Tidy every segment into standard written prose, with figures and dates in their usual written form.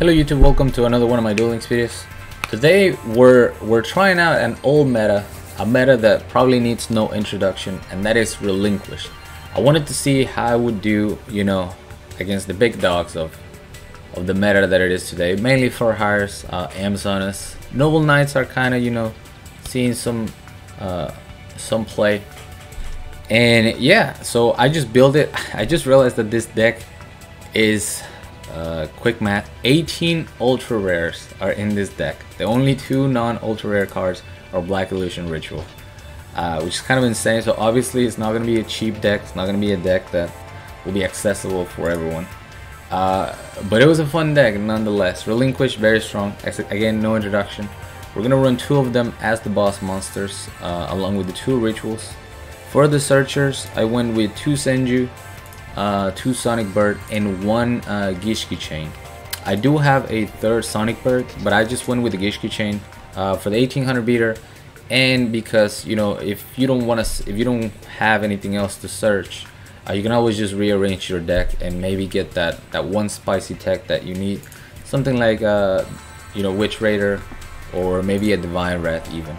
Hello YouTube, welcome to another one of my Duel Links videos. Today we're trying out an old meta, a meta that probably needs no introduction, and that is Relinqushed. I wanted to see how I would do, against the big dogs of the meta that it is today, mainly for hires, Amazonas. Noble Knights are kind of, seeing some play. And yeah, so I just built it. I just realized that this deck is quick math, 18 ultra rares are in this deck. The only two non-ultra rare cards are Black Illusion Ritual, which is kind of insane. So obviously it's not going to be a cheap deck. It's not going to be a deck that will be accessible for everyone. But it was a fun deck nonetheless. Relinquished, very strong. Again, no introduction. We're going to run two of them as the boss monsters, along with the two rituals. For the searchers, I went with two Senju, two Sonic Bird, and one Gishki Chain. I do have a third Sonic Bird, but I just went with the Gishki Chain for the 1800 beater, and because if you don't have anything else to search, you can always just rearrange your deck and maybe get that one spicy tech that you need, something like Witch Raider or maybe a Divine Wrath even.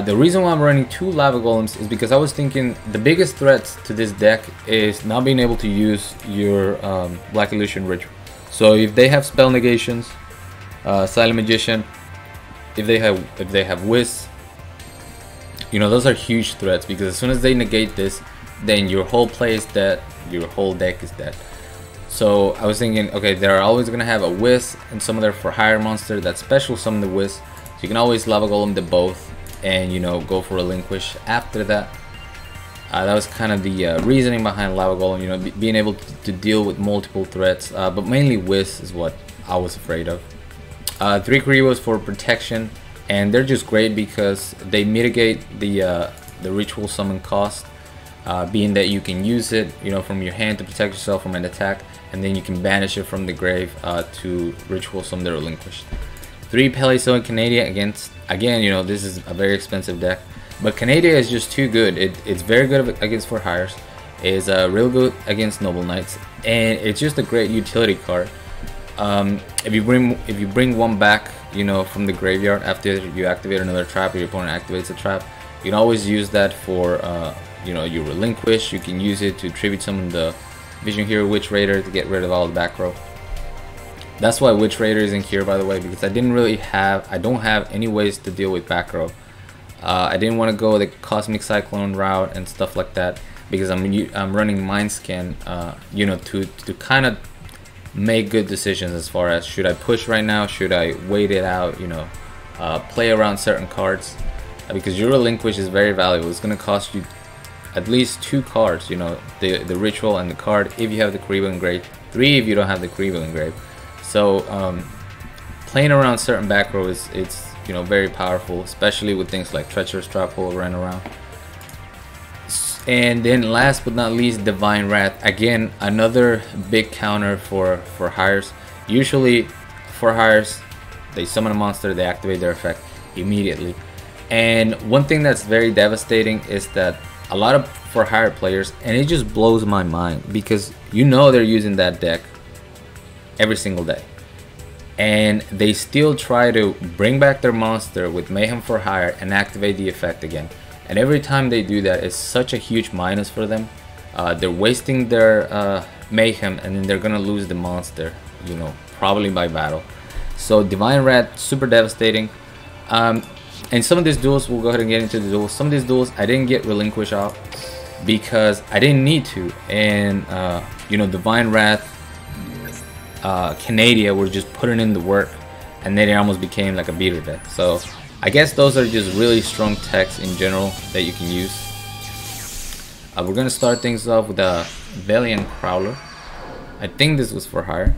The reason why I'm running two Lava Golems is because I was thinking the biggest threats to this deck is not being able to use your Black Illusion Ritual. So if they have spell negations, Silent Magician, if they have Whiz, those are huge threats, because as soon as they negate this, then your whole play is dead, your whole deck is dead. So I was thinking, okay, they're always gonna have a Whiz and some of their for hire monster that special summon the Whiz, so you can always Lava Golem the both and go for Relinquish after that. That was kind of the reasoning behind Lava Golem, being able to deal with multiple threats, but mainly Whiz is what I was afraid of. 3 Kuribos for protection, and they're just great because they mitigate the ritual summon cost, being that you can use it from your hand to protect yourself from an attack, and then you can banish it from the grave to ritual summon the Relinquished. 3 Pelezo and Canadia again, this is a very expensive deck, but Canadia is just too good. It's very good against for hires, is real good against Noble Knights, and it's just a great utility card. If you bring one back, from the graveyard after you activate another trap, or your opponent activates a trap, you can always use that for your Relinquish. You can use it to tribute summon the Vision Hero Witch Raider to get rid of all the back row. That's why Witch Raider isn't here, by the way, because I don't have any ways to deal with back row. I didn't want to go the Cosmic Cyclone route and stuff like that, because I'm running Mind Scan, to kind of make good decisions as far as should I push right now, should I wait it out, play around certain cards, because your Relinquish is very valuable. It's going to cost you at least 2 cards, the ritual and the card if you have the Kuribo engraved, 3 if you don't have the Kuribo engraved. So playing around certain back row it's very powerful, especially with things like Treacherous Trap Hole running around. And then last but not least, Divine Wrath. Again, another big counter for hires. Usually for hires, they summon a monster, they activate their effect immediately. And one thing that's very devastating is that a lot of for hire players, and it just blows my mind, because they're using that deck every single day, and they still try to bring back their monster with Mayhem for hire and activate the effect again. And every time they do that, it's such a huge minus for them. They're wasting their Mayhem, and then they're gonna lose the monster, probably by battle. So Divine Wrath, super devastating. And some of these duels, we'll go ahead and get into the duels. Some of these duels I didn't get Relinquish out because I didn't need to, and Divine Wrath, Canadia were just putting in the work, and then it almost became like a beater deck. So I guess those are just really strong techs in general that you can use. We're gonna start things off with a Valiant Prowler. I think this was for hire.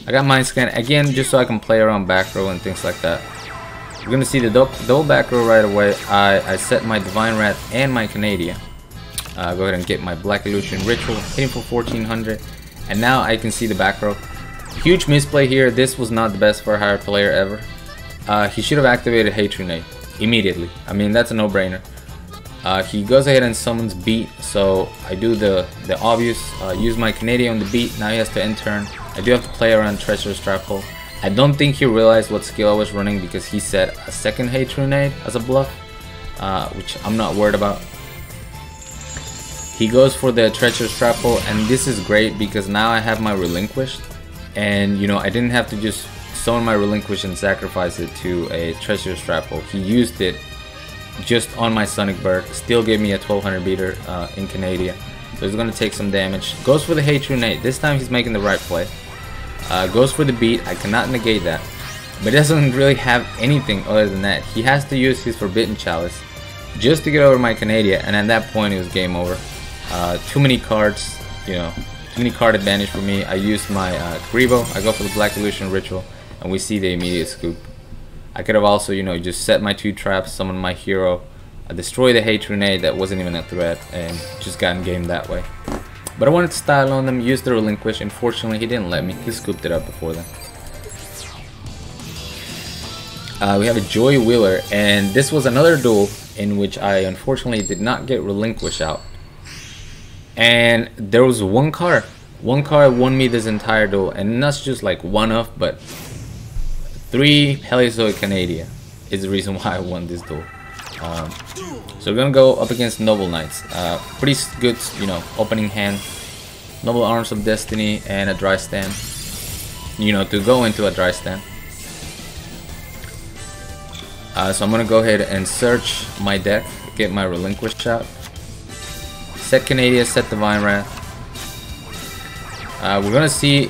I got Mind Scan again just so I can play around back row and things like that. We're gonna see the double back row right away. I set my Divine Wrath and my Canadia. Go ahead and get my Black Illusion Ritual, hitting for 1400. And now I can see the back row. Huge misplay here. This was not the best for a hire player ever. He should have activated Hatred immediately. I mean, that's a no-brainer. He goes ahead and summons Beat, so I do the obvious, use my Canadia on the Beat. Now he has to end turn I do have to play around Treacherous Trap Hole. I don't think he realized what skill I was running because he set a second Hate Grenade as a bluff, which I'm not worried about. He goes for the Treacherous Trap Hole, and this is great because now I have my Relinqushed, and you know, I didn't have to just summon my Relinquish and sacrifice it to a Treacherous Trap Hole. He used it just on my Sonic Bird, still gave me a 1200 beater in Canada. So he's going to take some damage. Goes for the Hate Grenade. This time he's making the right play. Goes for the beat. I cannot negate that. But he doesn't really have anything other than that. He has to use his Forbidden Chalice just to get over my Canada, and at that point it was game over. Too many cards, you know, too many card advantage for me. I use my Karibo. I go for the Black Illusion Ritual, and we see the immediate scoop. I could have also, you know, just set my 2 traps, summon my hero, destroy the Hate Grenade that wasn't even a threat, and just gotten game that way. But I wanted to style on them, use the Relinquish. Unfortunately, he didn't let me. He scooped it up before then. We have a Joy Wheeler, and this was another duel in which I unfortunately did not get Relinquish out. And there was one card. One card won me this entire duel, and that's just like one of, but 3 Paleozoic Canada is the reason why I won this duel. So we're gonna go up against Noble Knights. Pretty good, you know, opening hand. Noble Arms of Destiny and a dry stand. You know, to go into a dry stand. So I'm gonna go ahead and search my deck, get my Relinquished out. Set Canada, set Divine Wrath. We're gonna see,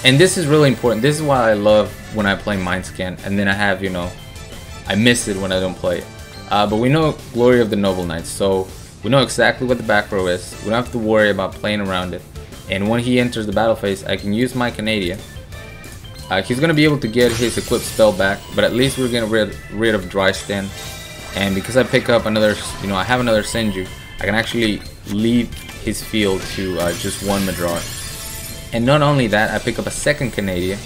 and this is really important. This is why I love when I play Mind Scan, and then I have, you know, I miss it when I don't play it. But we know Glory of the Noble Knights, so we know exactly what the back row is. We don't have to worry about playing around it. And when he enters the battle phase, I can use my Canada. He's gonna be able to get his equipped spell back, but at least we're getting rid of Dry Stand. And because I pick up another, you know, I have another Senju, I can actually leave his field to just 1 Madrar. And not only that, I pick up a second Canada.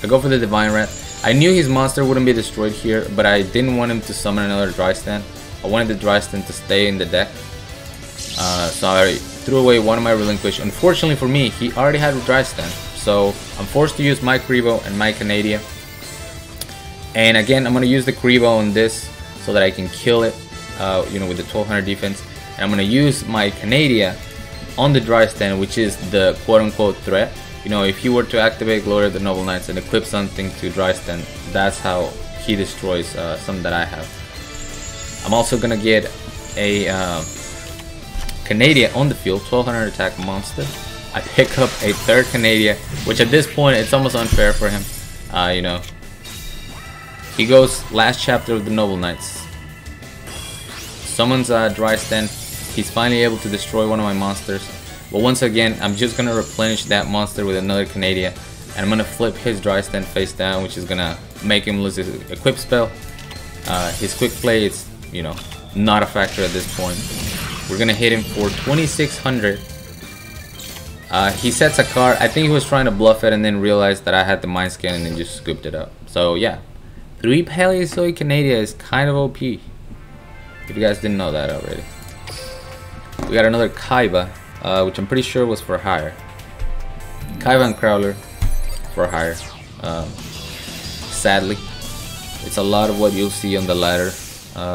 I go for the Divine Wrath. I knew his monster wouldn't be destroyed here, but I didn't want him to summon another Dry Stand. I wanted the Dry Stand to stay in the deck. So I threw away one of my Relinquish. Unfortunately for me, he already had a Dry Stand. So I'm forced to use my Karibo and my Canada. And again, I'm going to use the Karibo on this so that I can kill it, you know, with the 1200 defense. And I'm going to use my Canada on the Dry Stand, which is the quote-unquote threat. You know, if he were to activate Glory of the Noble Knights and equip something to Dry Stand, that's how he destroys something that I have. I'm also going to get a Canada on the field, 1200 attack monster. I pick up a third Canada, which at this point, it's almost unfair for him. You know, he goes last chapter of the Noble Knights. Summons a Dry Stand. He's finally able to destroy one of my monsters. But once again, I'm just going to replenish that monster with another Canada. And I'm going to flip his Dry Stand face down, which is going to make him lose his equip spell. His quick play is, you know, not a factor at this point. We're going to hit him for 2600. He sets a card. I think he was trying to bluff it and then realized that I had the Mind Scan and then just scooped it up. So yeah, 3 Paleozoic Canada is kind of OP. If you guys didn't know that already. We got another Kaiba, which I'm pretty sure was for hire. Kaiba and Crowler for hire. Sadly, it's a lot of what you'll see on the ladder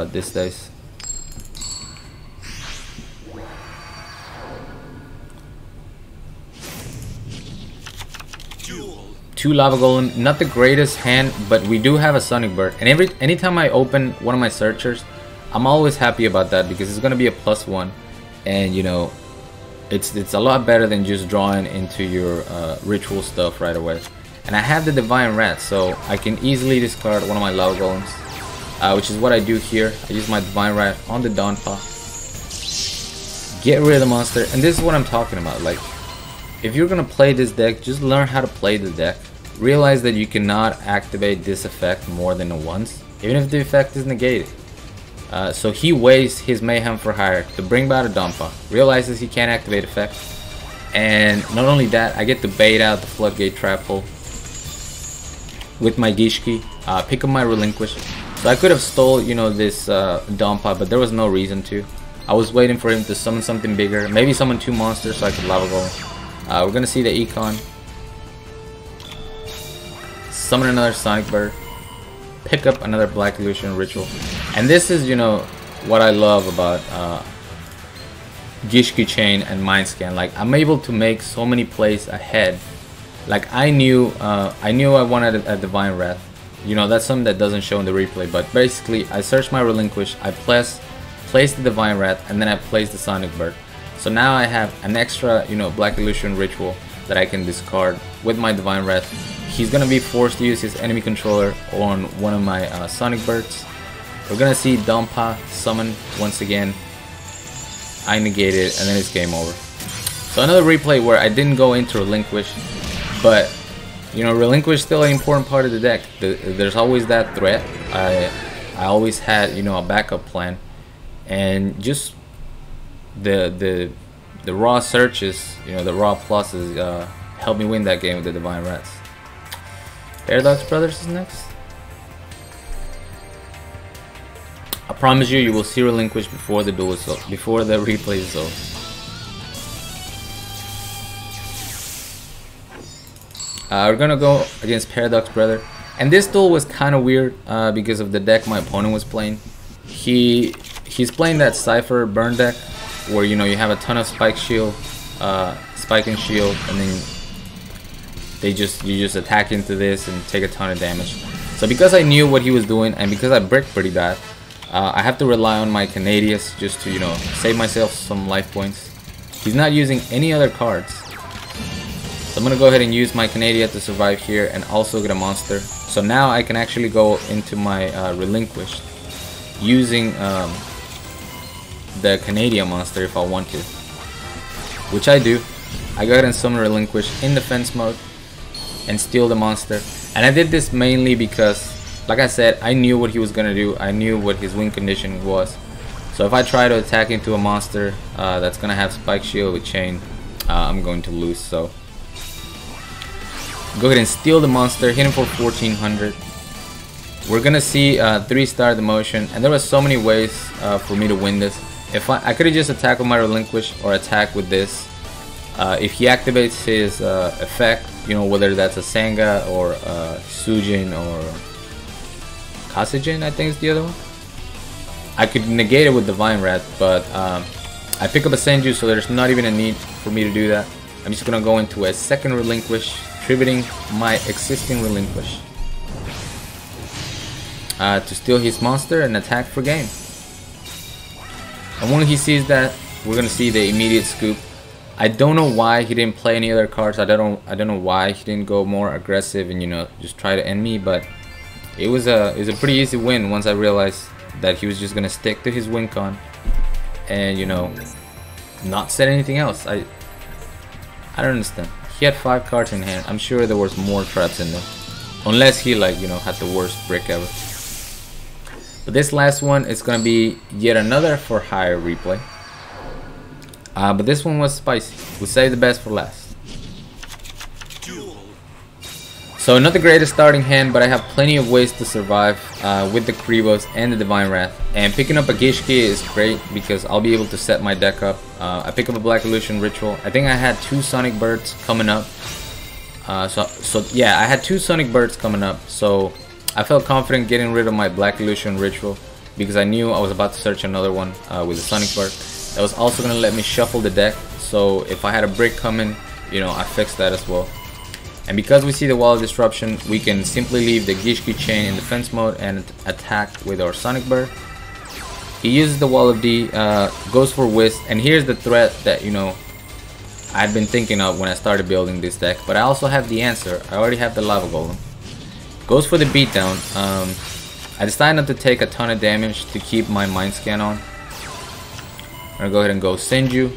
these days. Duel. 2 Lava Golem, not the greatest hand, but we do have a Sonic Bird. And anytime I open one of my searchers, I'm always happy about that because it's gonna be a +1, and you know, it's a lot better than just drawing into your ritual stuff right away. And I have the Divine Wrath, so I can easily discard one of my Lava Golems, which is what I do here. I use my Divine Wrath on the Donpa, get rid of the monster, and this is what I'm talking about. Like, if you're gonna play this deck, just learn how to play the deck. Realize that you cannot activate this effect more than once, even if the effect is negated. So he wastes his Mayhem for hire to bring back a Donpa, realizes he can't activate effect, and not only that, I get to bait out the Floodgate Trap Hole with my Gishki, pick up my Relinquished. So I could have stole, you know, this Donpa, but there was no reason to. I was waiting for him to summon something bigger, maybe summon 2 monsters so I could Lava Golem. We're gonna see the Econ. summon another Sonic Bird, pick up another Black Illusion Ritual. And this is, you know, what I love about Gishki Chain and Mind Scan. Like, I'm able to make so many plays ahead. Like, I knew I wanted a Divine Wrath. You know, that's something that doesn't show in the replay, but basically I searched my Relinquish, I placed the Divine Wrath, and then I placed the Sonic Bird. So now I have an extra, you know, Black Illusion Ritual that I can discard with my Divine Wrath. He's gonna be forced to use his enemy controller on one of my Sonic Birds. We're gonna see Dompa summon once again. I negate it, and then it's game over. So another replay where I didn't go into Relinquish, but you know, Relinquish is still an important part of the deck. There's always that threat. I always had, you know, a backup plan, and just the raw searches, you know, the raw pluses helped me win that game with the Divine Rats. Paradox Brothers is next. I promise you, you will see Relinquish before the duel is over, before the replay is over. We're gonna go against Paradox Brother, and this duel was kind of weird because of the deck my opponent was playing. He's playing that Cypher burn deck, where, you know, you have a ton of Spike Shield, Spike and Shield, and then you just attack into this and take a ton of damage. So because I knew what he was doing, and because I bricked pretty bad, I have to rely on my Canadius just to, you know, save myself some life points. He's not using any other cards. So I'm gonna go ahead and use my Canadia to survive here and also get a monster. So now I can actually go into my Relinquished using the Canadian monster if I want to, which I do. I go ahead and summon Relinquish in defense mode and steal the monster. And I did this mainly because, like I said, I knew what he was gonna do. I knew what his win condition was. So if I try to attack into a monster that's gonna have Spike Shield with Chain, I'm going to lose. So go ahead and steal the monster, hit him for 1400. We're gonna see 3-star the motion, and there were so many ways for me to win this. If I could have just attacked with my Relinquish or attack with this. If he activates his effect, you know, whether that's a Sanga or Sujin or Kasijin, I think is the other one, I could negate it with Divine Wrath, but I pick up a Senju, so there's not even a need for me to do that. I'm just gonna go into a second Relinquish, tributing my existing Relinquish to steal his monster and attack for game. And when he sees that, we're gonna see the immediate scoop. I don't know why he didn't play any other cards. I don't know why he didn't go more aggressive and, you know, just try to end me. But it was a pretty easy win once I realized that he was just gonna stick to his win con and, you know, not set anything else. I don't understand. He had 5 cards in hand. I'm sure there was more traps in there, unless he, like, you know, had the worst brick ever. But this last one is gonna be yet another for hire replay. But this one was spicy. We'll save the best for last. Duel. So not the greatest starting hand, but I have plenty of ways to survive with the Kribos and the Divine Wrath. And picking up a Gishki is great because I'll be able to set my deck up. I pick up a Black Illusion Ritual. I think I had 2 Sonic Birds coming up. So yeah, I had 2 Sonic Birds coming up. So I felt confident getting rid of my Black Illusion Ritual because I knew I was about to search another one with a Sonic Bird. That was also going to let me shuffle the deck, so if I had a brick coming, you know, I fixed that as well. And because we see the Wall of Disruption, we can simply leave the Gishki Chain in defense mode and attack with our Sonic Bird. He uses the Wall of D, goes for Whisk, and here's the threat that, you know, I'd been thinking of when I started building this deck, but I also have the answer. I already have the Lava Golem. Goes for the beatdown. I decided not to take a ton of damage to keep my Mind Scan on. I'm gonna go ahead and go Senju,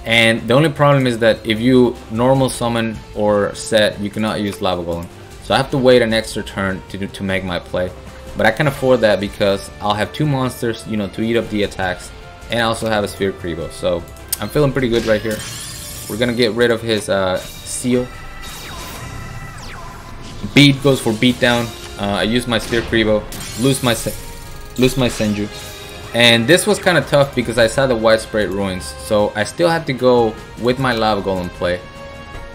and the only problem is that if you normal summon or set, you cannot use Lava Golem, so I have to wait an extra turn to make my play. But I can afford that because I'll have 2 monsters, you know, to eat up the attacks, and I also have a Sphere Kribo, so I'm feeling pretty good right here. We're gonna get rid of his seal. Beat goes for beatdown. I use my Sphere Kribo, lose my Senju. And this was kind of tough because I saw the Widespread Ruins, so I still had to go with my Lava Golem play.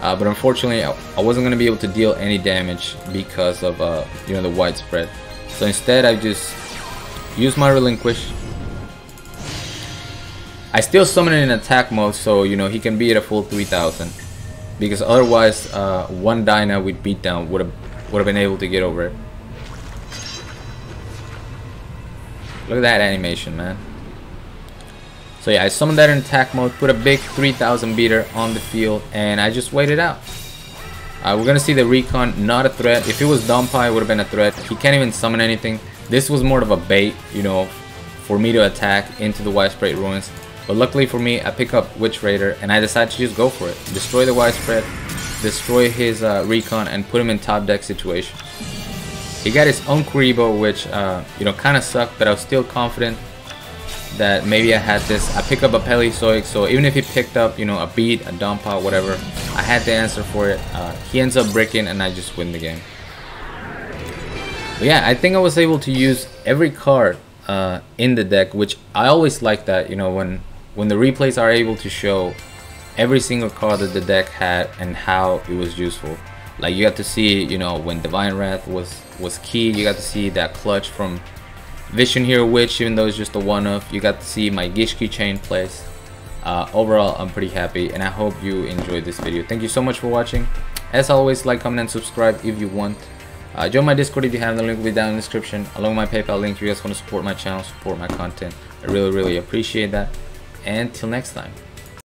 but unfortunately I wasn't going to be able to deal any damage because of you know, the widespread. So instead I just used my Relinquish. I still summon it in attack mode, so you know, he can be at a full 3000, because otherwise one Dyna with beatdown would have been able to get over it. Look at that animation, man. So yeah, I summoned that in attack mode, put a big 3000 beater on the field, and I just waited out. We're gonna see the Recon, not a threat. If it was Dompai, it would have been a threat. He can't even summon anything. This was more of a bait, you know, for me to attack into the Widespread Ruins. But luckily for me, I pick up Witch Raider, and I decided to just go for it. Destroy the Widespread, destroy his Recon, and put him in top deck situation. He got his own Kuribo, which you know, kind of sucked, but I was still confident that maybe I had this. I pick up a Pelizoic, so even if he picked up, you know, a Beat, a Dompa, whatever, I had the answer for it. He ends up bricking, and I just win the game. But yeah, I think I was able to use every card in the deck, which I always like that, you know, when the replays are able to show every single card that the deck had and how it was useful. Like, you got to see, you know, when Divine Wrath was key. You got to see that clutch from Vision Hero Witch, even though it's just a one-off. You got to see my Gishki chain plays. Overall, I'm pretty happy, and I hope you enjoyed this video. Thank you so much for watching. As always, like, comment, and subscribe if you want. Join my Discord if you haven't. The link will be down in the description, along with my PayPal link if you guys want to support my channel, support my content. I really appreciate that. And till next time.